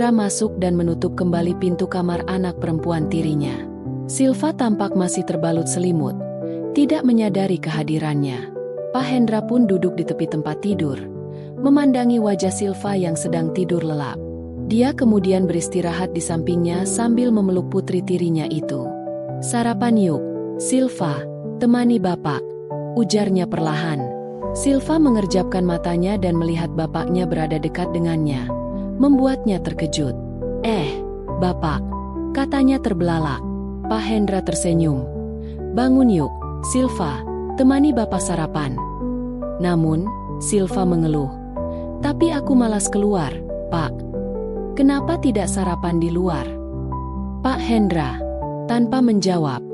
Hendra masuk dan menutup kembali pintu kamar anak perempuan tirinya. Silva tampak masih terbalut selimut, tidak menyadari kehadirannya. Pak Hendra pun duduk di tepi tempat tidur, memandangi wajah Silva yang sedang tidur lelap. Dia kemudian beristirahat di sampingnya sambil memeluk putri tirinya itu. "Sarapan yuk, Silva, temani bapak," ujarnya perlahan. Silva mengerjapkan matanya dan melihat bapaknya berada dekat dengannya, membuatnya terkejut. Bapak," katanya terbelalak. Pak Hendra tersenyum. "Bangun yuk, Silva, temani bapak sarapan." Namun, Silva mengeluh. "Tapi aku malas keluar, Pak." "Kenapa tidak sarapan di luar, Pak Hendra?" Tanpa menjawab,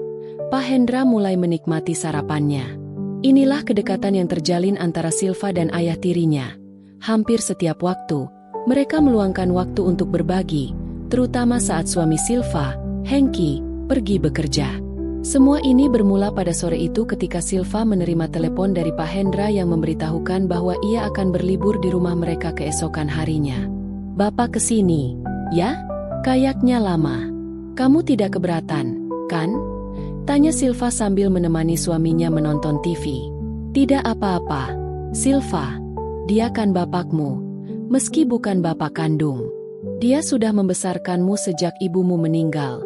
Pak Hendra mulai menikmati sarapannya. Inilah kedekatan yang terjalin antara Silva dan ayah tirinya. Hampir setiap waktu, mereka meluangkan waktu untuk berbagi, terutama saat suami Silva, Hengki, pergi bekerja. Semua ini bermula pada sore itu ketika Silva menerima telepon dari Pak Hendra yang memberitahukan bahwa ia akan berlibur di rumah mereka keesokan harinya. "Bapak kesini, ya? Kayaknya lama. Kamu tidak keberatan, kan?" tanya Silva sambil menemani suaminya menonton TV. "Tidak apa-apa, Silva. Dia kan bapakmu, meski bukan bapak kandung. Dia sudah membesarkanmu sejak ibumu meninggal,"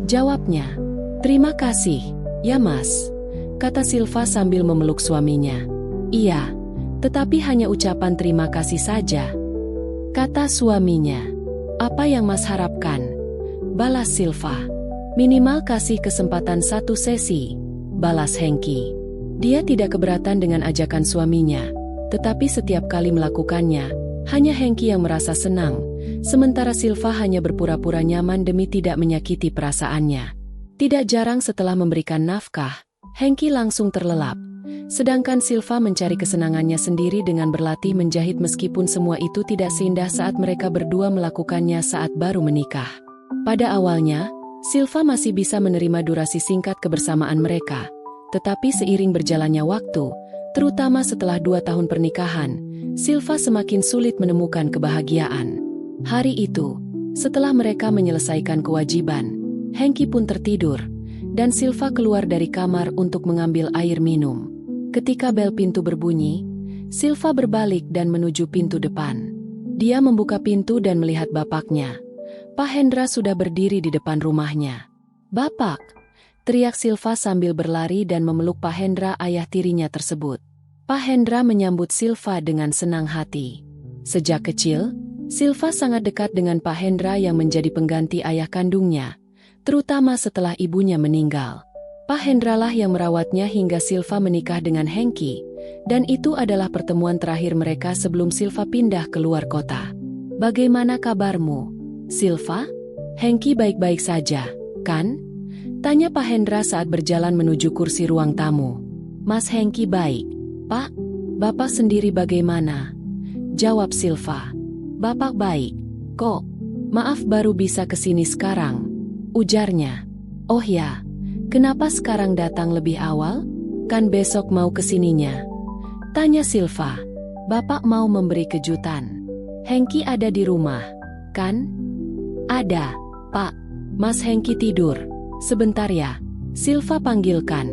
jawabnya. "Terima kasih, ya Mas," kata Silva sambil memeluk suaminya. "Iya, tetapi hanya ucapan terima kasih saja," kata suaminya. "Apa yang Mas harapkan?" balas Silva. "Minimal kasih kesempatan satu sesi," balas Hengki. Dia tidak keberatan dengan ajakan suaminya, tetapi setiap kali melakukannya, hanya Hengki yang merasa senang, sementara Silva hanya berpura-pura nyaman demi tidak menyakiti perasaannya. Tidak jarang setelah memberikan nafkah, Hengki langsung terlelap, sedangkan Silva mencari kesenangannya sendiri dengan berlatih menjahit meskipun semua itu tidak seindah saat mereka berdua melakukannya saat baru menikah. Pada awalnya, Silva masih bisa menerima durasi singkat kebersamaan mereka, tetapi seiring berjalannya waktu, terutama setelah 2 tahun pernikahan, Silva semakin sulit menemukan kebahagiaan. Hari itu, setelah mereka menyelesaikan kewajiban, Hengki pun tertidur, dan Silva keluar dari kamar untuk mengambil air minum. Ketika bel pintu berbunyi, Silva berbalik dan menuju pintu depan. Dia membuka pintu dan melihat bapaknya. Pak Hendra sudah berdiri di depan rumahnya. "Bapak!" teriak Silva sambil berlari dan memeluk Pak Hendra, ayah tirinya tersebut. Pak Hendra menyambut Silva dengan senang hati. Sejak kecil, Silva sangat dekat dengan Pak Hendra yang menjadi pengganti ayah kandungnya, terutama setelah ibunya meninggal. Pak Hendra lah yang merawatnya hingga Silva menikah dengan Hengki, dan itu adalah pertemuan terakhir mereka sebelum Silva pindah ke luar kota. "Bagaimana kabarmu, Silva?" "Hengki baik-baik saja, kan?" tanya Pak Hendra saat berjalan menuju kursi ruang tamu. "Mas Hengki baik, Pak. Bapak sendiri bagaimana?" jawab Silva. "Bapak baik, kok. Maaf baru bisa kesini sekarang," ujarnya. "Oh ya, kenapa sekarang datang lebih awal? Kan besok mau kesininya?" tanya Silva. "Bapak mau memberi kejutan. Hengki ada di rumah, kan?" "Ada, Pak. Mas Hengki tidur sebentar ya," Silva panggilkan.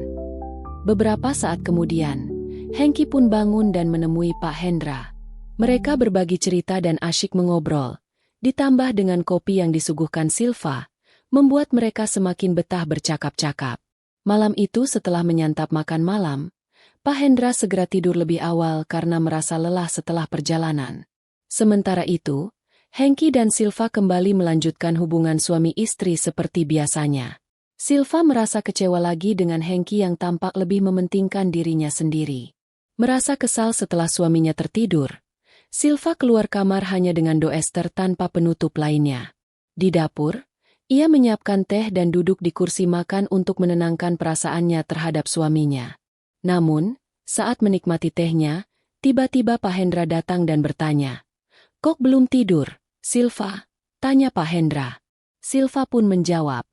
Beberapa saat kemudian, Hengki pun bangun dan menemui Pak Hendra. Mereka berbagi cerita dan asyik mengobrol, ditambah dengan kopi yang disuguhkan Silva, membuat mereka semakin betah bercakap-cakap. Malam itu setelah menyantap makan malam, Pak Hendra segera tidur lebih awal karena merasa lelah setelah perjalanan. Sementara itu, Hengki dan Silva kembali melanjutkan hubungan suami istri seperti biasanya. Silva merasa kecewa lagi dengan Hengki yang tampak lebih mementingkan dirinya sendiri. Merasa kesal setelah suaminya tertidur, Silva keluar kamar hanya dengan doester tanpa penutup lainnya. Di dapur, ia menyiapkan teh dan duduk di kursi makan untuk menenangkan perasaannya terhadap suaminya. Namun, saat menikmati tehnya, tiba-tiba Pak Hendra datang dan bertanya, "Kok belum tidur, Silva?" tanya Pak Hendra. Silva pun menjawab,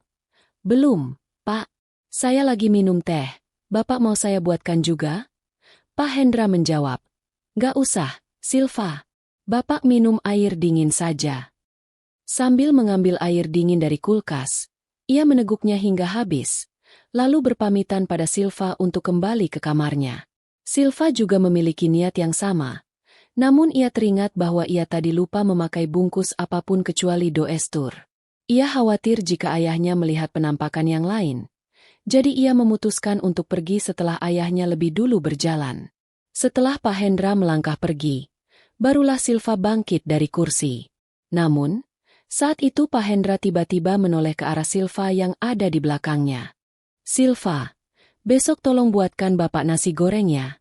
"Belum, Pak. Saya lagi minum teh. Bapak mau saya buatkan juga?" Pak Hendra menjawab, "Gak usah, Silva. Bapak minum air dingin saja." Sambil mengambil air dingin dari kulkas, ia meneguknya hingga habis, lalu berpamitan pada Silva untuk kembali ke kamarnya. Silva juga memiliki niat yang sama, namun ia teringat bahwa ia tadi lupa memakai bungkus apapun kecuali doestur. Ia khawatir jika ayahnya melihat penampakan yang lain. Jadi ia memutuskan untuk pergi setelah ayahnya lebih dulu berjalan. Setelah Pak Hendra melangkah pergi, barulah Silva bangkit dari kursi. Namun, saat itu Pak Hendra tiba-tiba menoleh ke arah Silva yang ada di belakangnya. "Silva, besok tolong buatkan Bapak nasi goreng ya."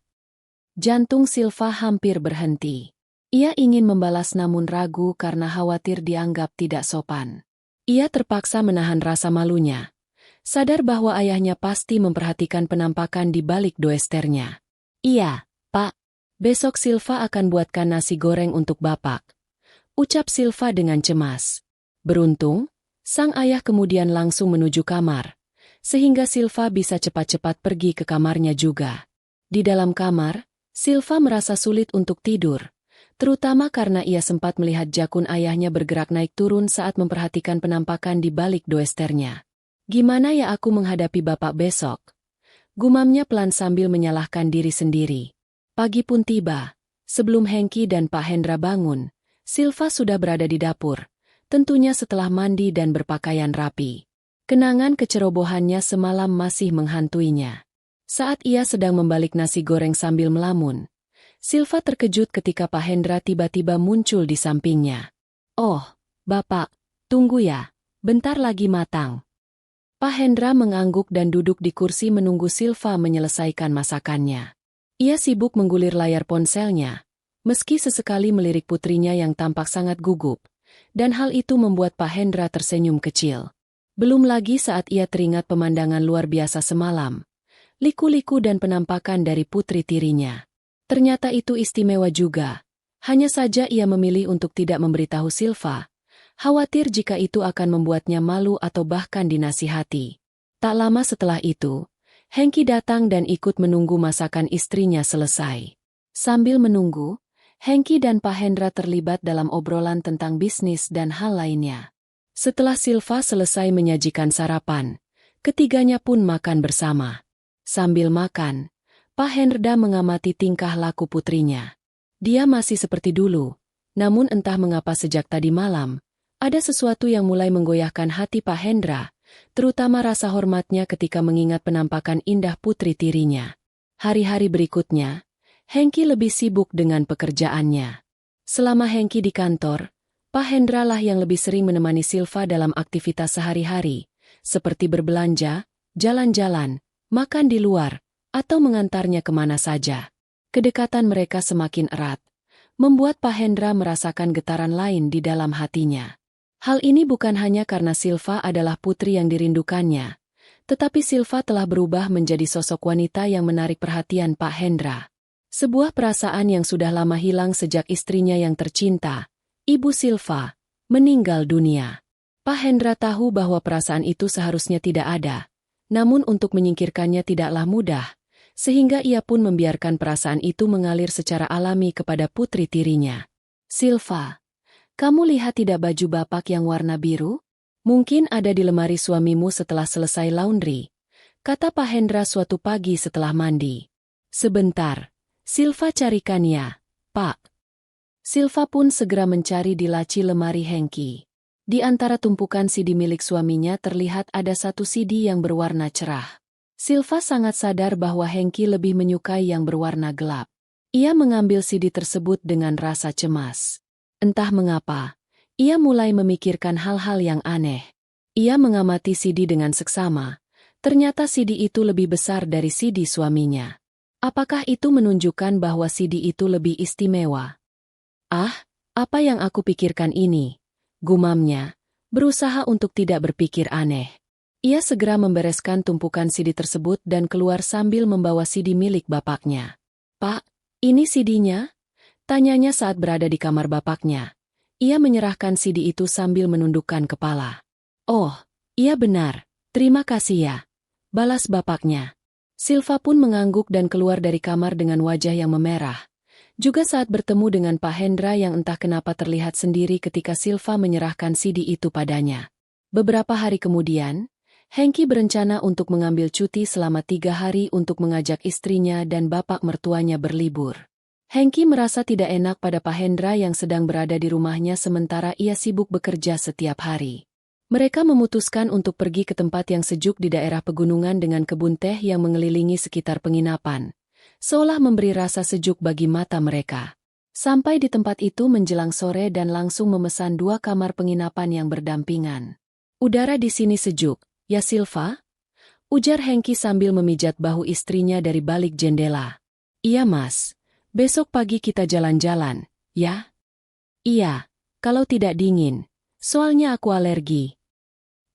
Jantung Silva hampir berhenti. Ia ingin membalas namun ragu karena khawatir dianggap tidak sopan. Ia terpaksa menahan rasa malunya, sadar bahwa ayahnya pasti memperhatikan penampakan di balik doesternya. "Iya, Pak. Besok Silva akan buatkan nasi goreng untuk Bapak," ucap Silva dengan cemas. Beruntung, sang ayah kemudian langsung menuju kamar, sehingga Silva bisa cepat-cepat pergi ke kamarnya juga. Di dalam kamar, Silva merasa sulit untuk tidur, terutama karena ia sempat melihat jakun ayahnya bergerak naik turun saat memperhatikan penampakan di balik doesternya. "Gimana ya aku menghadapi Bapak besok?" gumamnya pelan sambil menyalahkan diri sendiri. Pagi pun tiba. Sebelum Hengki dan Pak Hendra bangun, Silva sudah berada di dapur, tentunya setelah mandi dan berpakaian rapi. Kenangan kecerobohannya semalam masih menghantuinya. Saat ia sedang membalik nasi goreng sambil melamun, Silva terkejut ketika Pak Hendra tiba-tiba muncul di sampingnya. "Oh, Bapak, tunggu ya, bentar lagi matang." Pak Hendra mengangguk dan duduk di kursi menunggu Silva menyelesaikan masakannya. Ia sibuk menggulir layar ponselnya, meski sesekali melirik putrinya yang tampak sangat gugup, dan hal itu membuat Pak Hendra tersenyum kecil. Belum lagi saat ia teringat pemandangan luar biasa semalam, liku-liku dan penampakan dari putri tirinya. Ternyata itu istimewa juga. Hanya saja ia memilih untuk tidak memberitahu Silva, khawatir jika itu akan membuatnya malu atau bahkan dinasihati. Tak lama setelah itu, Hengki datang dan ikut menunggu masakan istrinya selesai. Sambil menunggu, Hengki dan Pak Hendra terlibat dalam obrolan tentang bisnis dan hal lainnya. Setelah Silva selesai menyajikan sarapan, ketiganya pun makan bersama. Sambil makan, Pak Hendra mengamati tingkah laku putrinya. Dia masih seperti dulu, namun entah mengapa sejak tadi malam, ada sesuatu yang mulai menggoyahkan hati Pak Hendra, terutama rasa hormatnya ketika mengingat penampakan indah putri tirinya. Hari-hari berikutnya, Hengki lebih sibuk dengan pekerjaannya. Selama Hengki di kantor, Pak Hendra lah yang lebih sering menemani Silva dalam aktivitas sehari-hari, seperti berbelanja, jalan-jalan, makan di luar, atau mengantarnya kemana saja. Kedekatan mereka semakin erat, membuat Pak Hendra merasakan getaran lain di dalam hatinya. Hal ini bukan hanya karena Silva adalah putri yang dirindukannya, tetapi Silva telah berubah menjadi sosok wanita yang menarik perhatian Pak Hendra. Sebuah perasaan yang sudah lama hilang sejak istrinya yang tercinta, Ibu Silva, meninggal dunia. Pak Hendra tahu bahwa perasaan itu seharusnya tidak ada, namun untuk menyingkirkannya tidaklah mudah, sehingga ia pun membiarkan perasaan itu mengalir secara alami kepada putri tirinya. "Silva, kamu lihat tidak baju Bapak yang warna biru? Mungkin ada di lemari suamimu setelah selesai laundry," kata Pak Hendra suatu pagi setelah mandi. "Sebentar, Silva carikan ya, Pak." Silva pun segera mencari di laci lemari Hengki. Di antara tumpukan CD milik suaminya terlihat ada satu CD yang berwarna cerah. Silva sangat sadar bahwa Hengki lebih menyukai yang berwarna gelap. Ia mengambil CD tersebut dengan rasa cemas. Entah mengapa, ia mulai memikirkan hal-hal yang aneh. Ia mengamati CD dengan seksama. Ternyata CD itu lebih besar dari CD suaminya. Apakah itu menunjukkan bahwa CD itu lebih istimewa? "Ah, apa yang aku pikirkan ini?" gumamnya, berusaha untuk tidak berpikir aneh. Ia segera membereskan tumpukan CD tersebut dan keluar sambil membawa CD milik bapaknya. "Pak, ini CD-nya?" tanyanya saat berada di kamar bapaknya. Ia menyerahkan CD itu sambil menundukkan kepala. "Oh, iya benar, terima kasih ya," balas bapaknya. Silva pun mengangguk dan keluar dari kamar dengan wajah yang memerah. Juga saat bertemu dengan Pak Hendra yang entah kenapa terlihat sendiri ketika Silva menyerahkan CD itu padanya. Beberapa hari kemudian, Hengki berencana untuk mengambil cuti selama 3 hari untuk mengajak istrinya dan bapak mertuanya berlibur. Hengki merasa tidak enak pada Pak Hendra yang sedang berada di rumahnya sementara ia sibuk bekerja setiap hari. Mereka memutuskan untuk pergi ke tempat yang sejuk di daerah pegunungan dengan kebun teh yang mengelilingi sekitar penginapan, seolah memberi rasa sejuk bagi mata mereka. Sampai di tempat itu menjelang sore dan langsung memesan 2 kamar penginapan yang berdampingan. "Udara di sini sejuk, ya Silva?" ujar Hengki sambil memijat bahu istrinya dari balik jendela. "Iya mas, besok pagi kita jalan-jalan, ya?" "Iya, kalau tidak dingin, soalnya aku alergi."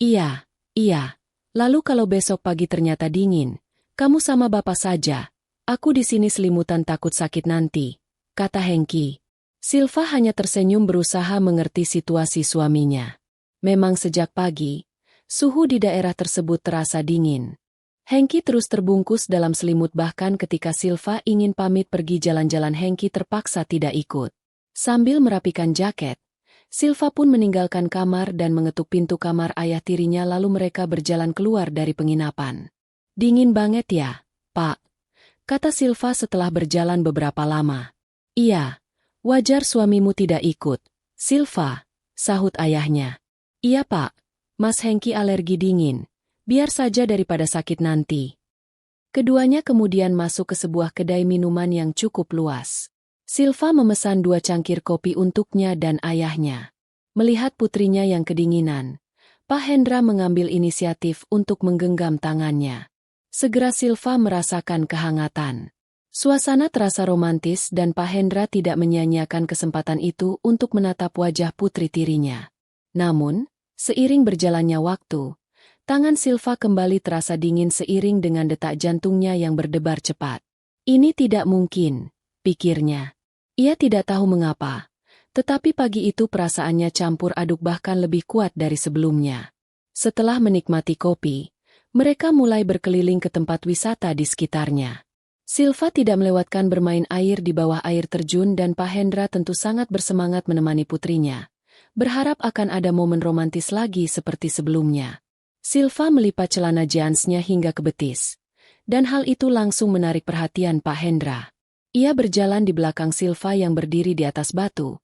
"Iya, iya. Lalu kalau besok pagi ternyata dingin, kamu sama bapak saja. Aku di sini selimutan takut sakit nanti," kata Hengki. Silva hanya tersenyum berusaha mengerti situasi suaminya. Memang sejak pagi, suhu di daerah tersebut terasa dingin. Hengki terus terbungkus dalam selimut bahkan ketika Silva ingin pamit pergi jalan-jalan Hengki terpaksa tidak ikut. Sambil merapikan jaket, Silva pun meninggalkan kamar dan mengetuk pintu kamar ayah tirinya lalu mereka berjalan keluar dari penginapan. "Dingin banget ya, Pak?" kata Silva setelah berjalan beberapa lama. "Iya, wajar suamimu tidak ikut, Silva," sahut ayahnya. "Iya Pak, Mas Hengki alergi dingin, biar saja daripada sakit nanti." Keduanya kemudian masuk ke sebuah kedai minuman yang cukup luas. Silva memesan 2 cangkir kopi untuknya dan ayahnya. Melihat putrinya yang kedinginan, Pak Hendra mengambil inisiatif untuk menggenggam tangannya. Segera Silva merasakan kehangatan. Suasana terasa romantis dan Pak Hendra tidak menyia-nyiakan kesempatan itu untuk menatap wajah putri tirinya. Namun, seiring berjalannya waktu, tangan Silva kembali terasa dingin seiring dengan detak jantungnya yang berdebar cepat. "Ini tidak mungkin," pikirnya. Ia tidak tahu mengapa, tetapi pagi itu perasaannya campur aduk bahkan lebih kuat dari sebelumnya. Setelah menikmati kopi, mereka mulai berkeliling ke tempat wisata di sekitarnya. Silva tidak melewatkan bermain air di bawah air terjun dan Pak Hendra tentu sangat bersemangat menemani putrinya, berharap akan ada momen romantis lagi seperti sebelumnya. Silva melipat celana jeansnya hingga ke betis, dan hal itu langsung menarik perhatian Pak Hendra. Ia berjalan di belakang Silva yang berdiri di atas batu,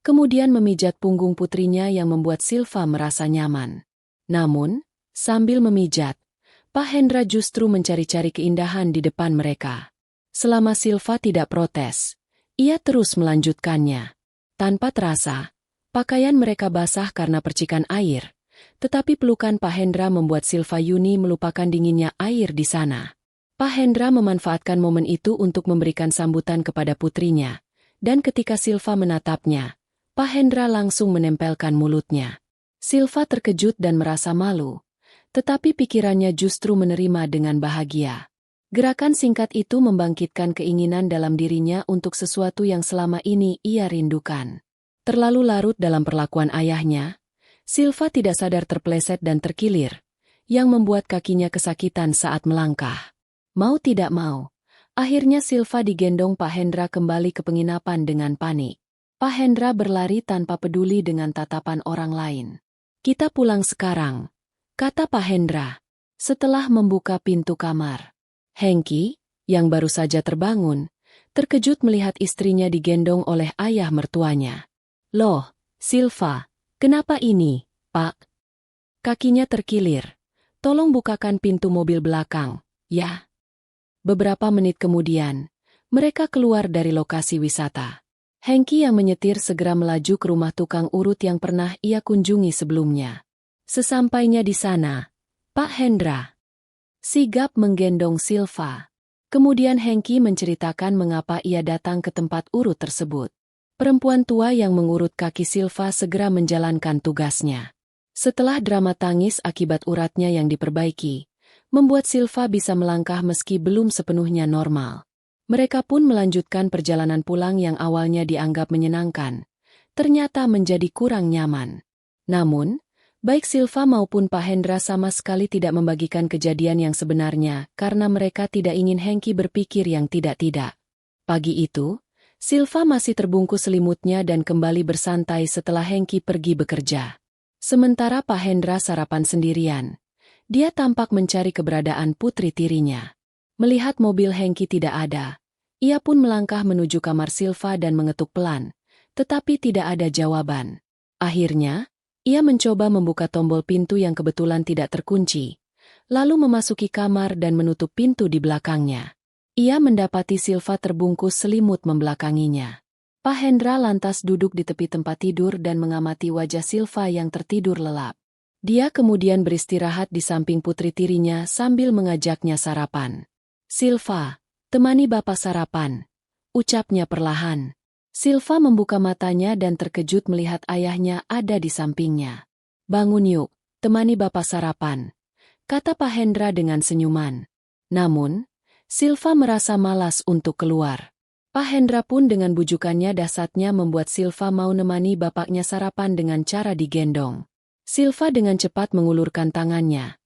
kemudian memijat punggung putrinya yang membuat Silva merasa nyaman. Namun, sambil memijat, Pak Hendra justru mencari-cari keindahan di depan mereka. Selama Silva tidak protes, ia terus melanjutkannya. Tanpa terasa, pakaian mereka basah karena percikan air, tetapi pelukan Pak Hendra membuat Silva Yuni melupakan dinginnya air di sana. Pak Hendra memanfaatkan momen itu untuk memberikan sambutan kepada putrinya, dan ketika Silva menatapnya, Pak Hendra langsung menempelkan mulutnya. Silva terkejut dan merasa malu, tetapi pikirannya justru menerima dengan bahagia. Gerakan singkat itu membangkitkan keinginan dalam dirinya untuk sesuatu yang selama ini ia rindukan. Terlalu larut dalam perlakuan ayahnya, Silva tidak sadar terpleset dan terkilir, yang membuat kakinya kesakitan saat melangkah. Mau tidak mau, akhirnya Silva digendong Pak Hendra kembali ke penginapan dengan panik. Pak Hendra berlari tanpa peduli dengan tatapan orang lain. "Kita pulang sekarang," kata Pak Hendra, setelah membuka pintu kamar. Hengki, yang baru saja terbangun, terkejut melihat istrinya digendong oleh ayah mertuanya. "Loh, Silva, kenapa ini, Pak?" Kakinya terkilir. "Tolong bukakan pintu mobil belakang, ya." Beberapa menit kemudian, mereka keluar dari lokasi wisata. Hengki yang menyetir segera melaju ke rumah tukang urut yang pernah ia kunjungi sebelumnya. Sesampainya di sana, Pak Hendra sigap menggendong Silva. Kemudian Hengki menceritakan mengapa ia datang ke tempat urut tersebut. Perempuan tua yang mengurut kaki Silva segera menjalankan tugasnya. Setelah drama tangis akibat uratnya yang diperbaiki, membuat Silva bisa melangkah meski belum sepenuhnya normal. Mereka pun melanjutkan perjalanan pulang yang awalnya dianggap menyenangkan, ternyata menjadi kurang nyaman. Namun, baik Silva maupun Pak Hendra sama sekali tidak membagikan kejadian yang sebenarnya karena mereka tidak ingin Hengki berpikir yang tidak-tidak. Pagi itu, Silva masih terbungkus selimutnya dan kembali bersantai setelah Hengki pergi bekerja. Sementara Pak Hendra sarapan sendirian. Dia tampak mencari keberadaan putri tirinya. Melihat mobil Hengki tidak ada, ia pun melangkah menuju kamar Silva dan mengetuk pelan, tetapi tidak ada jawaban. Akhirnya, ia mencoba membuka tombol pintu yang kebetulan tidak terkunci, lalu memasuki kamar dan menutup pintu di belakangnya. Ia mendapati Silva terbungkus selimut membelakanginya. Pak Hendra lantas duduk di tepi tempat tidur dan mengamati wajah Silva yang tertidur lelap. Dia kemudian beristirahat di samping putri tirinya sambil mengajaknya sarapan. "Silva, temani bapak sarapan," ucapnya perlahan. Silva membuka matanya dan terkejut melihat ayahnya ada di sampingnya. "Bangun yuk, temani bapak sarapan," kata Pak Hendra dengan senyuman. Namun, Silva merasa malas untuk keluar. Pak Hendra pun dengan bujukannya dahsyatnya membuat Silva mau nemani bapaknya sarapan dengan cara digendong. Silva dengan cepat mengulurkan tangannya,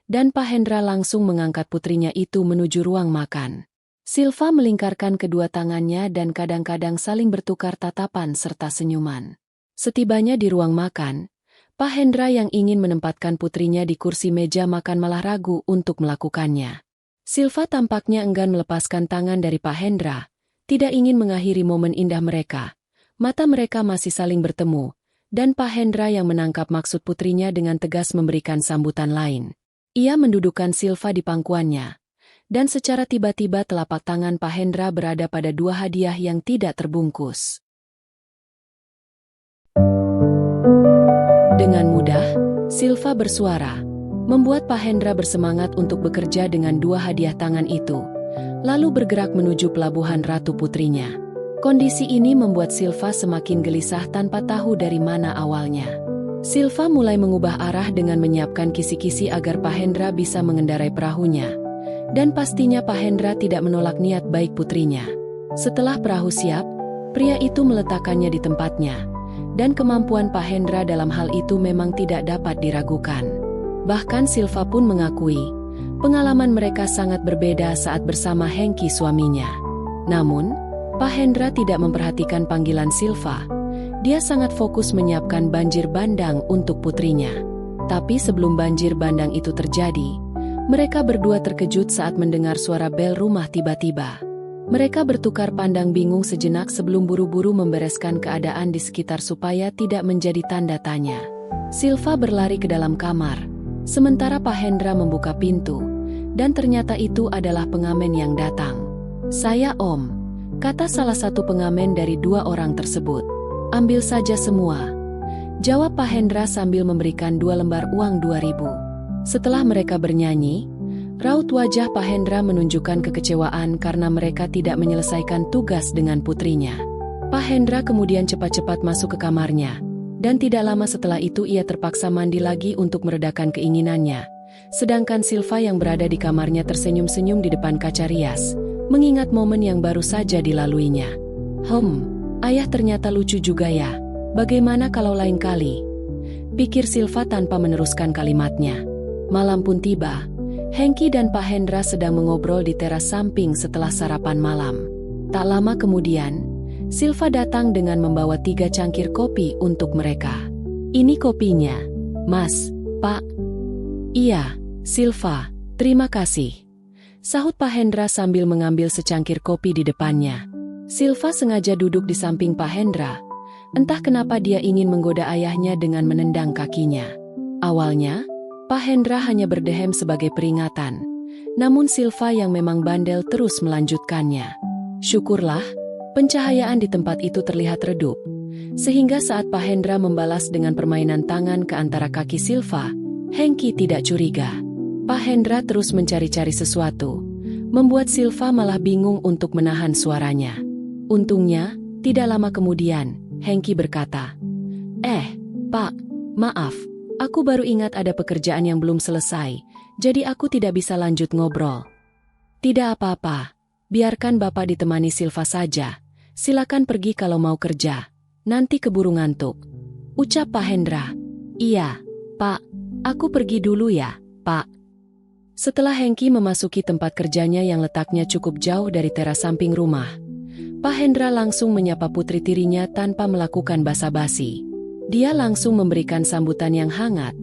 dan Pak Hendra langsung mengangkat putrinya itu menuju ruang makan. Silva melingkarkan kedua tangannya dan kadang-kadang saling bertukar tatapan serta senyuman. Setibanya di ruang makan, Pak Hendra yang ingin menempatkan putrinya di kursi meja makan malah ragu untuk melakukannya. Silva tampaknya enggan melepaskan tangan dari Pak Hendra, tidak ingin mengakhiri momen indah mereka. Mata mereka masih saling bertemu, dan Pak Hendra yang menangkap maksud putrinya dengan tegas memberikan sambutan lain. Ia mendudukkan Silva di pangkuannya, dan secara tiba-tiba telapak tangan Pak Hendra berada pada dua hadiah yang tidak terbungkus. Dengan mudah, Silva bersuara, membuat Pak Hendra bersemangat untuk bekerja dengan dua hadiah tangan itu, lalu bergerak menuju pelabuhan Ratu Putrinya. Kondisi ini membuat Silva semakin gelisah tanpa tahu dari mana awalnya. Silva mulai mengubah arah dengan menyiapkan kisi-kisi agar Pak Hendra bisa mengendarai perahunya. Dan pastinya Pak Hendra tidak menolak niat baik putrinya. Setelah perahu siap, pria itu meletakkannya di tempatnya. Dan kemampuan Pak Hendra dalam hal itu memang tidak dapat diragukan. Bahkan Silva pun mengakui, pengalaman mereka sangat berbeda saat bersama Hengki suaminya. Namun, Pak Hendra tidak memperhatikan panggilan Silva. Dia sangat fokus menyiapkan banjir bandang untuk putrinya. Tapi sebelum banjir bandang itu terjadi, mereka berdua terkejut saat mendengar suara bel rumah tiba-tiba. Mereka bertukar pandang bingung sejenak sebelum buru-buru membereskan keadaan di sekitar supaya tidak menjadi tanda tanya. Silva berlari ke dalam kamar, sementara Pak Hendra membuka pintu, dan ternyata itu adalah pengamen yang datang. "Saya Om," kata salah satu pengamen dari dua orang tersebut. "Ambil saja semua," jawab Pak Hendra sambil memberikan 2 lembar uang 2.000. Setelah mereka bernyanyi, raut wajah Pak Hendra menunjukkan kekecewaan karena mereka tidak menyelesaikan tugas dengan putrinya. Pak Hendra kemudian cepat-cepat masuk ke kamarnya, dan tidak lama setelah itu ia terpaksa mandi lagi untuk meredakan keinginannya. Sedangkan Silva yang berada di kamarnya tersenyum-senyum di depan kaca rias, mengingat momen yang baru saja dilaluinya. Ayah ternyata lucu juga ya. Bagaimana kalau lain kali?" pikir Silva tanpa meneruskan kalimatnya. Malam pun tiba. Hengki dan Pak Hendra sedang mengobrol di teras samping setelah sarapan malam. Tak lama kemudian, Silva datang dengan membawa 3 cangkir kopi untuk mereka. "Ini kopinya, Mas, Pak." "Iya, Silva, terima kasih," sahut Pak Hendra sambil mengambil secangkir kopi di depannya. Silva sengaja duduk di samping Pak Hendra. Entah kenapa dia ingin menggoda ayahnya dengan menendang kakinya. Awalnya, Pak Hendra hanya berdehem sebagai peringatan. Namun Silva yang memang bandel terus melanjutkannya. Syukurlah, pencahayaan di tempat itu terlihat redup. Sehingga saat Pak Hendra membalas dengan permainan tangan ke antara kaki Silva, Hengki tidak curiga. Pak Hendra terus mencari-cari sesuatu, membuat Silva malah bingung untuk menahan suaranya. Untungnya, tidak lama kemudian, Hengki berkata, Pak, maaf, aku baru ingat ada pekerjaan yang belum selesai, jadi aku tidak bisa lanjut ngobrol." "Tidak apa-apa, biarkan Bapak ditemani Silva saja. Silakan pergi kalau mau kerja, nanti keburu ngantuk," ucap Pak Hendra. "Iya, Pak, aku pergi dulu ya, Pak." Setelah Hengki memasuki tempat kerjanya yang letaknya cukup jauh dari teras samping rumah, Pak Hendra langsung menyapa putri tirinya tanpa melakukan basa-basi. Dia langsung memberikan sambutan yang hangat,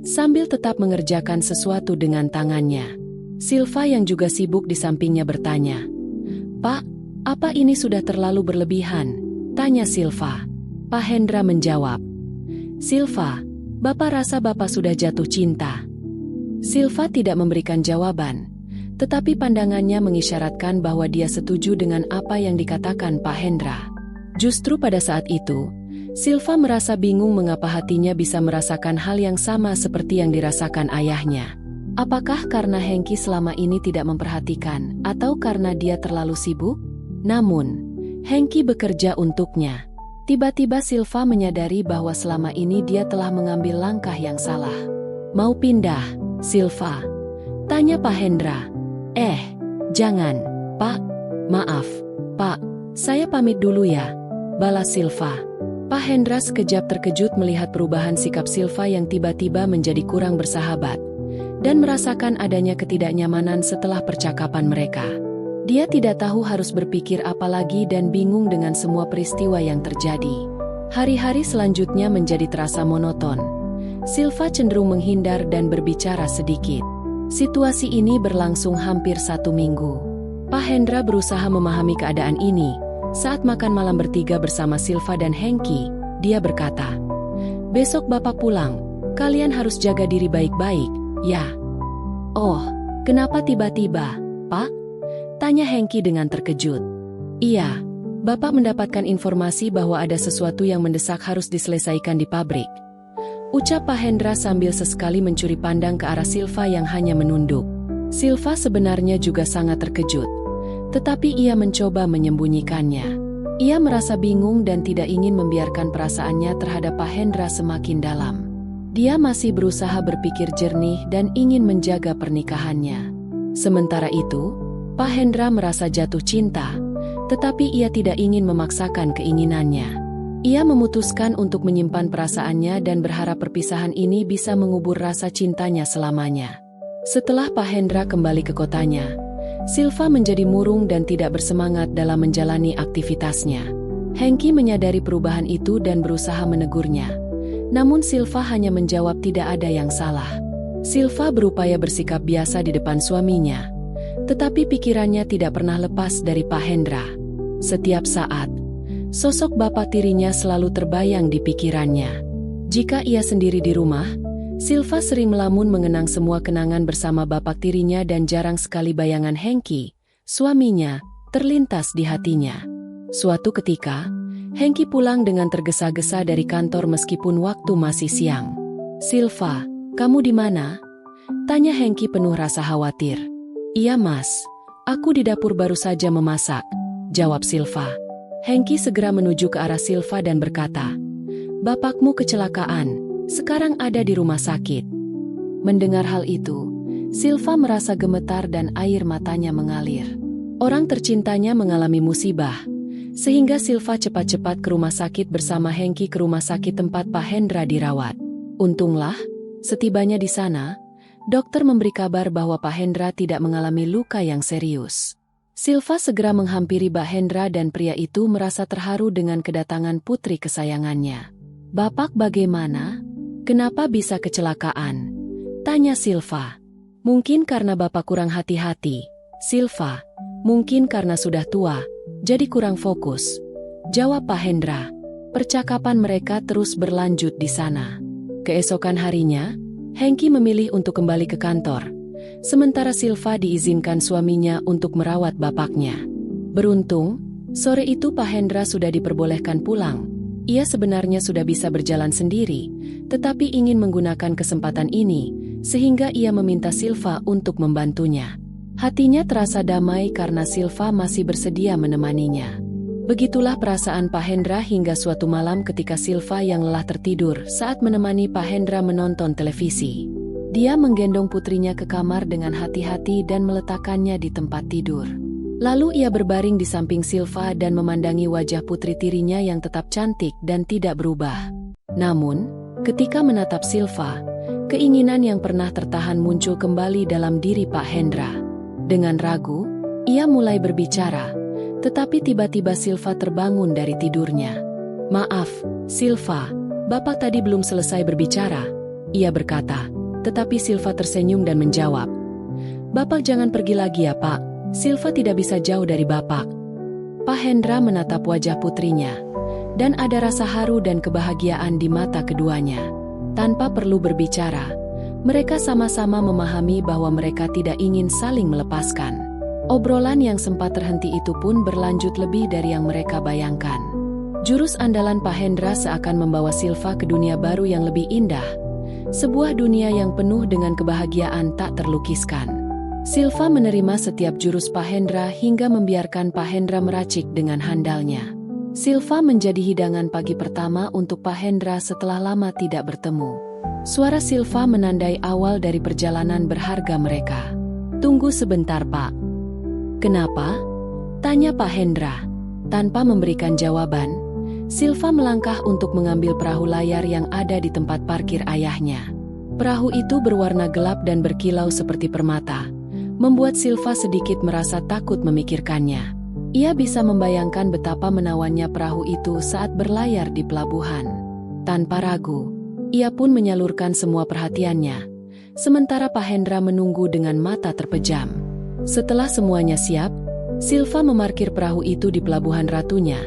sambil tetap mengerjakan sesuatu dengan tangannya. Silva yang juga sibuk di sampingnya bertanya, "Pak, apa ini sudah terlalu berlebihan?" tanya Silva. Pak Hendra menjawab, "Silva, Bapak rasa Bapak sudah jatuh cinta." Silva tidak memberikan jawaban, tetapi pandangannya mengisyaratkan bahwa dia setuju dengan apa yang dikatakan Pak Hendra. Justru pada saat itu, Silva merasa bingung mengapa hatinya bisa merasakan hal yang sama seperti yang dirasakan ayahnya. Apakah karena Hengki selama ini tidak memperhatikan, atau karena dia terlalu sibuk? Namun, Hengki bekerja untuknya. Tiba-tiba Silva menyadari bahwa selama ini dia telah mengambil langkah yang salah. "Mau pindah, Silva?" tanya Pak Hendra. Jangan, Pak. Maaf, Pak. Saya pamit dulu ya," balas Silva. Pak Hendra sekejap terkejut melihat perubahan sikap Silva yang tiba-tiba menjadi kurang bersahabat, dan merasakan adanya ketidaknyamanan setelah percakapan mereka. Dia tidak tahu harus berpikir apa lagi dan bingung dengan semua peristiwa yang terjadi. Hari-hari selanjutnya menjadi terasa monoton. Silva cenderung menghindar dan berbicara sedikit. Situasi ini berlangsung hampir 1 minggu. Pak Hendra berusaha memahami keadaan ini. Saat makan malam bertiga bersama Silva dan Hengki, dia berkata, "Besok Bapak pulang, kalian harus jaga diri baik-baik, ya." "Oh, kenapa tiba-tiba, Pak?" tanya Hengki dengan terkejut. "Iya, Bapak mendapatkan informasi bahwa ada sesuatu yang mendesak harus diselesaikan di pabrik," ucap Pak Hendra sambil sesekali mencuri pandang ke arah Silva yang hanya menunduk. Silva sebenarnya juga sangat terkejut, tetapi ia mencoba menyembunyikannya. Ia merasa bingung dan tidak ingin membiarkan perasaannya terhadap Pak Hendra semakin dalam. Dia masih berusaha berpikir jernih dan ingin menjaga pernikahannya. Sementara itu, Pak Hendra merasa jatuh cinta, tetapi ia tidak ingin memaksakan keinginannya. Ia memutuskan untuk menyimpan perasaannya dan berharap perpisahan ini bisa mengubur rasa cintanya selamanya. Setelah Pak Hendra kembali ke kotanya, Silva menjadi murung dan tidak bersemangat dalam menjalani aktivitasnya. Hengki menyadari perubahan itu dan berusaha menegurnya. Namun Silva hanya menjawab tidak ada yang salah. Silva berupaya bersikap biasa di depan suaminya, tetapi pikirannya tidak pernah lepas dari Pak Hendra. Setiap saat, sosok bapak tirinya selalu terbayang di pikirannya. Jika ia sendiri di rumah, Silva sering melamun mengenang semua kenangan bersama bapak tirinya dan jarang sekali bayangan Hengki, suaminya, terlintas di hatinya. Suatu ketika, Hengki pulang dengan tergesa-gesa dari kantor meskipun waktu masih siang. "Silva, kamu di mana?" tanya Hengki penuh rasa khawatir. "Iya Mas, aku di dapur baru saja memasak," jawab Silva. Hengki segera menuju ke arah Silva dan berkata, "Bapakmu kecelakaan, sekarang ada di rumah sakit." Mendengar hal itu, Silva merasa gemetar dan air matanya mengalir. Orang tercintanya mengalami musibah, sehingga Silva cepat-cepat ke rumah sakit bersama Hengki ke rumah sakit tempat Pak Hendra dirawat. Untunglah, setibanya di sana, dokter memberi kabar bahwa Pak Hendra tidak mengalami luka yang serius. Silva segera menghampiri Pak Hendra dan pria itu merasa terharu dengan kedatangan putri kesayangannya. "Bapak bagaimana? Kenapa bisa kecelakaan?" tanya Silva. "Mungkin karena Bapak kurang hati-hati, Silva. Mungkin karena sudah tua, jadi kurang fokus," jawab Pak Hendra. Percakapan mereka terus berlanjut di sana. Keesokan harinya, Hengki memilih untuk kembali ke kantor, sementara Silva diizinkan suaminya untuk merawat bapaknya. Beruntung, sore itu Pak Hendra sudah diperbolehkan pulang. Ia sebenarnya sudah bisa berjalan sendiri, tetapi ingin menggunakan kesempatan ini, sehingga ia meminta Silva untuk membantunya. Hatinya terasa damai karena Silva masih bersedia menemaninya. Begitulah perasaan Pak Hendra hingga suatu malam ketika Silva yang lelah tertidur saat menemani Pak Hendra menonton televisi. Dia menggendong putrinya ke kamar dengan hati-hati dan meletakkannya di tempat tidur. Lalu ia berbaring di samping Silva dan memandangi wajah putri tirinya yang tetap cantik dan tidak berubah. Namun, ketika menatap Silva, keinginan yang pernah tertahan muncul kembali dalam diri Pak Hendra. Dengan ragu, ia mulai berbicara, Tetapi tiba-tiba Silva terbangun dari tidurnya. "Maaf, Silva, Bapak tadi belum selesai berbicara," ia berkata. Tetapi Silva tersenyum dan menjawab, "Bapak jangan pergi lagi ya, Pak. Silva tidak bisa jauh dari Bapak." Pak Hendra menatap wajah putrinya, dan ada rasa haru dan kebahagiaan di mata keduanya. Tanpa perlu berbicara, mereka sama-sama memahami bahwa mereka tidak ingin saling melepaskan. Obrolan yang sempat terhenti itu pun berlanjut lebih dari yang mereka bayangkan. Jurus andalan Pak Hendra seakan membawa Silva ke dunia baru yang lebih indah. Sebuah dunia yang penuh dengan kebahagiaan tak terlukiskan. Silva menerima setiap jurus Pak Hendra hingga membiarkan Pak Hendra meracik dengan handalnya. Silva menjadi hidangan pagi pertama untuk Pak Hendra setelah lama tidak bertemu. Suara Silva menandai awal dari perjalanan berharga mereka. "Tunggu sebentar, Pak." "Kenapa?" tanya Pak Hendra. Tanpa memberikan jawaban, Silva melangkah untuk mengambil perahu layar yang ada di tempat parkir ayahnya. Perahu itu berwarna gelap dan berkilau seperti permata, membuat Silva sedikit merasa takut memikirkannya. Ia bisa membayangkan betapa menawannya perahu itu saat berlayar di pelabuhan. Tanpa ragu, ia pun menyalurkan semua perhatiannya, sementara Pak Hendra menunggu dengan mata terpejam. Setelah semuanya siap, Silva memarkir perahu itu di pelabuhan ratunya,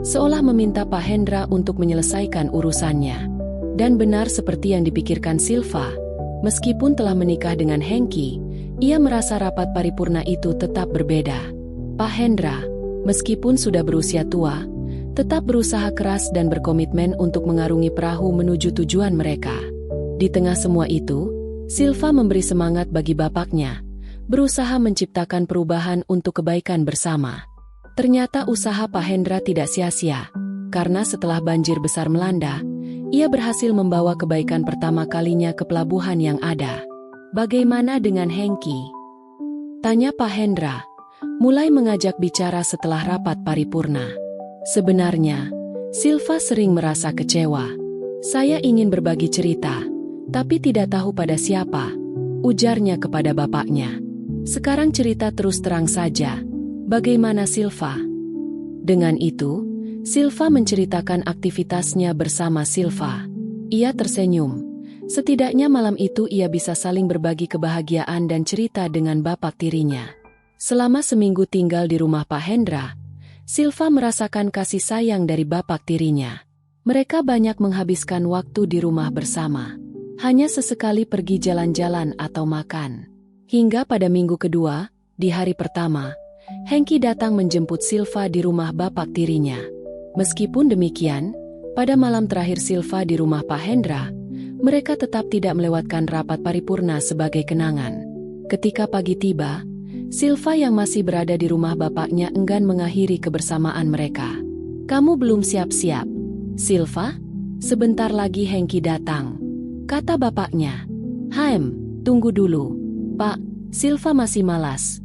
seolah meminta Pak Hendra untuk menyelesaikan urusannya. Dan benar seperti yang dipikirkan Silva, meskipun telah menikah dengan Hengki, ia merasa rapat paripurna itu tetap berbeda. Pak Hendra, meskipun sudah berusia tua, tetap berusaha keras dan berkomitmen untuk mengarungi perahu menuju tujuan mereka. Di tengah semua itu, Silva memberi semangat bagi bapaknya, berusaha menciptakan perubahan untuk kebaikan bersama. Ternyata usaha Pak Hendra tidak sia-sia, karena setelah banjir besar melanda, ia berhasil membawa kebaikan pertama kalinya ke pelabuhan yang ada. "Bagaimana dengan Hengki?" tanya Pak Hendra, mulai mengajak bicara setelah rapat paripurna. Sebenarnya, Silva sering merasa kecewa. "Saya ingin berbagi cerita, tapi tidak tahu pada siapa," ujarnya kepada bapaknya. "Sekarang cerita terus terang saja. Bagaimana Silva?" Dengan itu, Silva menceritakan aktivitasnya bersama Silva. Ia tersenyum. Setidaknya malam itu ia bisa saling berbagi kebahagiaan dan cerita dengan bapak tirinya. Selama seminggu tinggal di rumah Pak Hendra, Silva merasakan kasih sayang dari bapak tirinya. Mereka banyak menghabiskan waktu di rumah bersama. Hanya sesekali pergi jalan-jalan atau makan. Hingga pada minggu kedua, di hari pertama, Hengki datang menjemput Silva di rumah bapak tirinya. Meskipun demikian, pada malam terakhir Silva di rumah Pak Hendra, mereka tetap tidak melewatkan rapat paripurna sebagai kenangan. Ketika pagi tiba, Silva yang masih berada di rumah bapaknya enggan mengakhiri kebersamaan mereka. "Kamu belum siap-siap, Silva? Sebentar lagi Hengki datang," kata bapaknya. Tunggu dulu, Pak, Silva masih malas."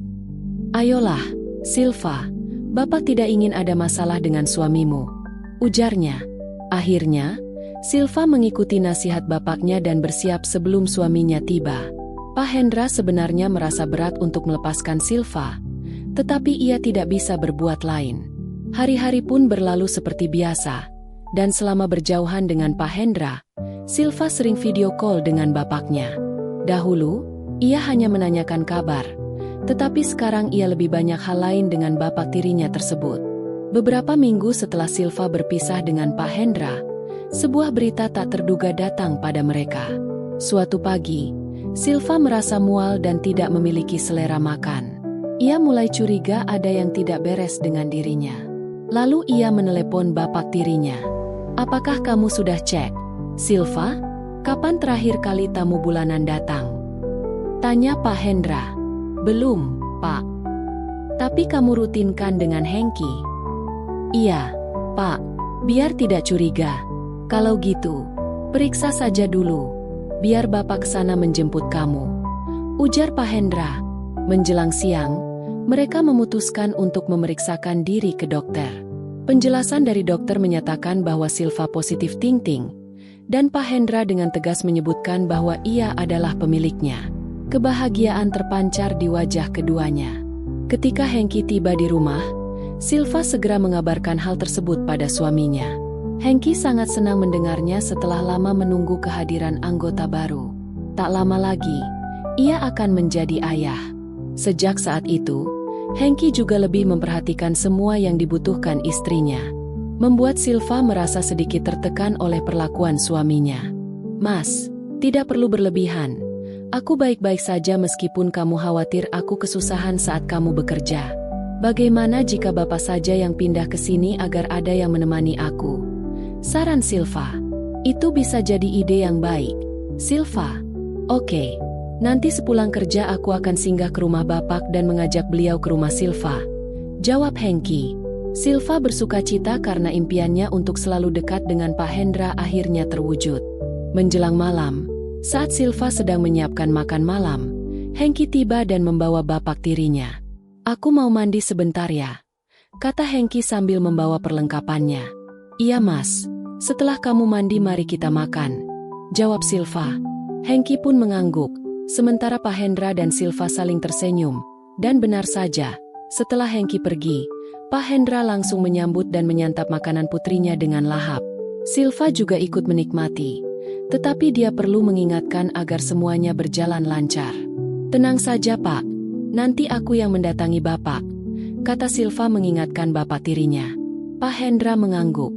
"Ayolah, Silva, Bapak tidak ingin ada masalah dengan suamimu," ujarnya. Akhirnya, Silva mengikuti nasihat bapaknya dan bersiap sebelum suaminya tiba. Pak Hendra sebenarnya merasa berat untuk melepaskan Silva, tetapi ia tidak bisa berbuat lain. Hari-hari pun berlalu seperti biasa, dan selama berjauhan dengan Pak Hendra, Silva sering video call dengan bapaknya. Dahulu, ia hanya menanyakan kabar, tetapi sekarang ia lebih banyak hal lain dengan bapak tirinya tersebut. Beberapa minggu setelah Silva berpisah dengan Pak Hendra, sebuah berita tak terduga datang pada mereka. Suatu pagi, Silva merasa mual dan tidak memiliki selera makan. Ia mulai curiga ada yang tidak beres dengan dirinya. Lalu ia menelepon bapak tirinya. "Apakah kamu sudah cek, Silva? Kapan terakhir kali tamu bulanan datang?" tanya Pak Hendra. "Belum, Pak. Tapi kamu rutinkan dengan Hengki?" "Iya, Pak. Biar tidak curiga. Kalau gitu, periksa saja dulu. Biar Bapak kesana menjemput kamu," ujar Pak Hendra. Menjelang siang, mereka memutuskan untuk memeriksakan diri ke dokter. Penjelasan dari dokter menyatakan bahwa Silva positif ting-ting, dan Pak Hendra dengan tegas menyebutkan bahwa ia adalah pemiliknya. Kebahagiaan terpancar di wajah keduanya. Ketika Hengki tiba di rumah, Silva segera mengabarkan hal tersebut pada suaminya. Hengki sangat senang mendengarnya setelah lama menunggu kehadiran anggota baru. Tak lama lagi, ia akan menjadi ayah. Sejak saat itu, Hengki juga lebih memperhatikan semua yang dibutuhkan istrinya. Membuat Silva merasa sedikit tertekan oleh perlakuan suaminya. "Mas, tidak perlu berlebihan. Aku baik-baik saja meskipun kamu khawatir aku kesusahan saat kamu bekerja. Bagaimana jika Bapak saja yang pindah ke sini agar ada yang menemani aku?" saran Silva. "Itu bisa jadi ide yang baik, Silva." "Oke, nanti sepulang kerja aku akan singgah ke rumah Bapak dan mengajak beliau ke rumah Silva," jawab Hengki. Silva bersukacita karena impiannya untuk selalu dekat dengan Pak Hendra akhirnya terwujud. Menjelang malam, saat Silva sedang menyiapkan makan malam, Hengki tiba dan membawa Bapak tirinya. "Aku mau mandi sebentar ya," kata Hengki sambil membawa perlengkapannya. "Iya Mas, setelah kamu mandi mari kita makan," jawab Silva. Hengki pun mengangguk, sementara Pak Hendra dan Silva saling tersenyum. Dan benar saja, setelah Hengki pergi, Pak Hendra langsung menyambut dan menyantap makanan putrinya dengan lahap. Silva juga ikut menikmati, tetapi dia perlu mengingatkan agar semuanya berjalan lancar. "Tenang saja Pak, nanti aku yang mendatangi Bapak," kata Silva mengingatkan bapak tirinya. Pak Hendra mengangguk.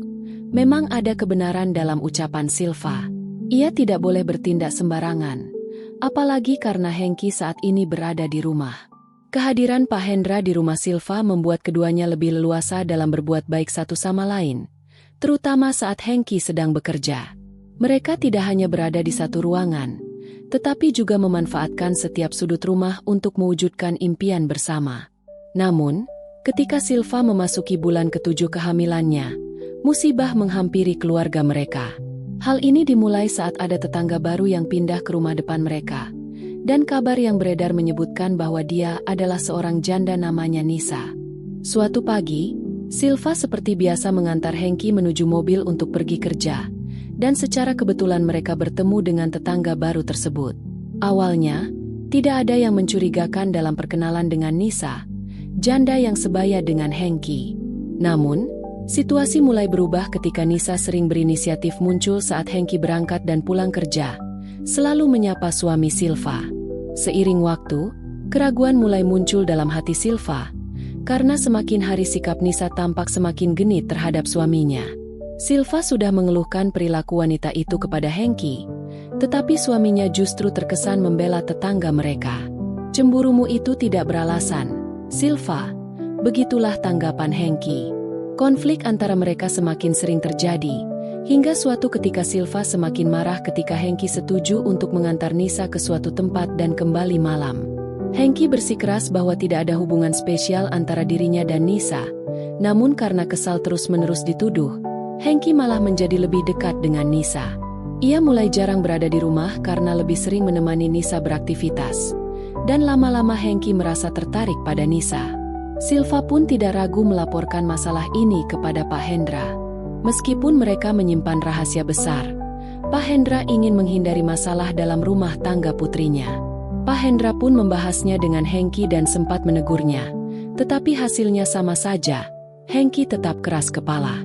Memang ada kebenaran dalam ucapan Silva. Ia tidak boleh bertindak sembarangan, apalagi karena Hengki saat ini berada di rumah. Kehadiran Pak Hendra di rumah Silva membuat keduanya lebih leluasa dalam berbuat baik satu sama lain, terutama saat Hengki sedang bekerja. Mereka tidak hanya berada di satu ruangan, tetapi juga memanfaatkan setiap sudut rumah untuk mewujudkan impian bersama. Namun, ketika Silva memasuki bulan ke-7 kehamilannya, musibah menghampiri keluarga mereka. Hal ini dimulai saat ada tetangga baru yang pindah ke rumah depan mereka, dan kabar yang beredar menyebutkan bahwa dia adalah seorang janda namanya Nisa. Suatu pagi, Silva seperti biasa mengantar Hengki menuju mobil untuk pergi kerja, dan secara kebetulan mereka bertemu dengan tetangga baru tersebut. Awalnya, tidak ada yang mencurigakan dalam perkenalan dengan Nisa, janda yang sebaya dengan Hengki. Namun, situasi mulai berubah ketika Nisa sering berinisiatif muncul saat Hengki berangkat dan pulang kerja, selalu menyapa suami Silva. Seiring waktu, keraguan mulai muncul dalam hati Silva, karena semakin hari sikap Nisa tampak semakin genit terhadap suaminya. Silva sudah mengeluhkan perilaku wanita itu kepada Hengki, tetapi suaminya justru terkesan membela tetangga mereka. "Cemburumu itu tidak beralasan, Silva," begitulah tanggapan Hengki. Konflik antara mereka semakin sering terjadi, hingga suatu ketika Silva semakin marah ketika Hengki setuju untuk mengantar Nisa ke suatu tempat dan kembali malam. Hengki bersikeras bahwa tidak ada hubungan spesial antara dirinya dan Nisa, namun karena kesal terus-menerus dituduh, Hengki malah menjadi lebih dekat dengan Nisa. Ia mulai jarang berada di rumah karena lebih sering menemani Nisa beraktivitas, dan lama-lama Hengki merasa tertarik pada Nisa. Silva pun tidak ragu melaporkan masalah ini kepada Pak Hendra. Meskipun mereka menyimpan rahasia besar, Pak Hendra ingin menghindari masalah dalam rumah tangga putrinya. Pak Hendra pun membahasnya dengan Hengki dan sempat menegurnya, tetapi hasilnya sama saja. Hengki tetap keras kepala.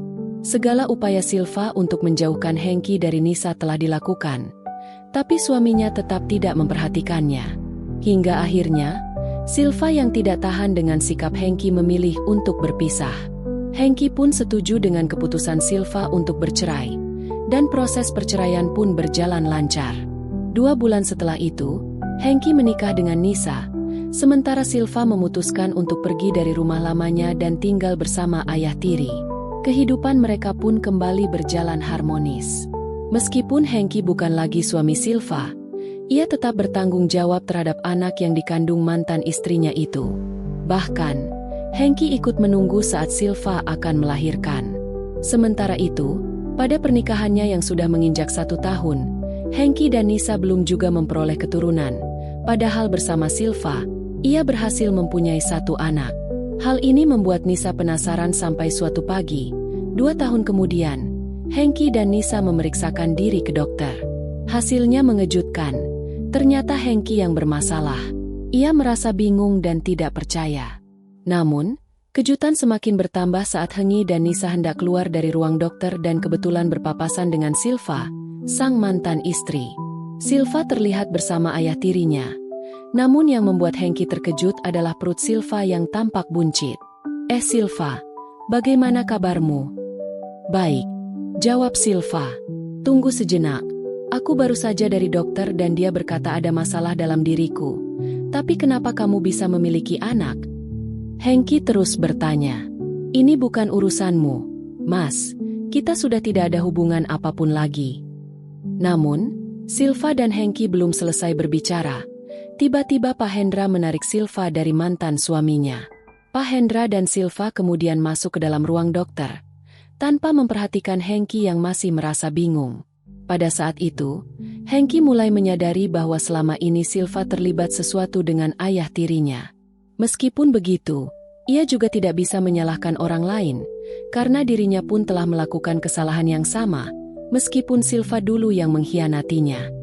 Segala upaya Silva untuk menjauhkan Hengki dari Nisa telah dilakukan, tapi suaminya tetap tidak memperhatikannya. Hingga akhirnya, Silva yang tidak tahan dengan sikap Hengki memilih untuk berpisah. Hengki pun setuju dengan keputusan Silva untuk bercerai, dan proses perceraian pun berjalan lancar. 2 bulan setelah itu, Hengki menikah dengan Nisa, sementara Silva memutuskan untuk pergi dari rumah lamanya dan tinggal bersama ayah tiri. Kehidupan mereka pun kembali berjalan harmonis. Meskipun Hengki bukan lagi suami Silva, ia tetap bertanggung jawab terhadap anak yang dikandung mantan istrinya itu. Bahkan, Hengki ikut menunggu saat Silva akan melahirkan. Sementara itu, pada pernikahannya yang sudah menginjak 1 tahun, Hengki dan Nisa belum juga memperoleh keturunan. Padahal bersama Silva, ia berhasil mempunyai 1 anak. Hal ini membuat Nisa penasaran sampai suatu pagi, 2 tahun kemudian, Hengki dan Nisa memeriksakan diri ke dokter. Hasilnya mengejutkan. Ternyata Hengki yang bermasalah. Ia merasa bingung dan tidak percaya. Namun, Kejutan semakin bertambah saat Hengki dan Nisa hendak keluar dari ruang dokter dan kebetulan berpapasan dengan Silva, sang mantan istri. Silva terlihat bersama ayah tirinya. Namun yang membuat Hengki terkejut adalah perut Silva yang tampak buncit. Silva, bagaimana kabarmu? Baik, jawab Silva. Tunggu sejenak. Aku baru saja dari dokter dan dia berkata ada masalah dalam diriku. Tapi kenapa kamu bisa memiliki anak? Hengki terus bertanya. Ini bukan urusanmu, Mas. Kita sudah tidak ada hubungan apapun lagi. Namun, Silva dan Hengki belum selesai berbicara. Tiba-tiba Pak Hendra menarik Silva dari mantan suaminya. Pak Hendra dan Silva kemudian masuk ke dalam ruang dokter, tanpa memperhatikan Hengki yang masih merasa bingung. Pada saat itu, Hengki mulai menyadari bahwa selama ini Silva terlibat sesuatu dengan ayah tirinya. Meskipun begitu, ia juga tidak bisa menyalahkan orang lain, karena dirinya pun telah melakukan kesalahan yang sama, meskipun Silva dulu yang mengkhianatinya.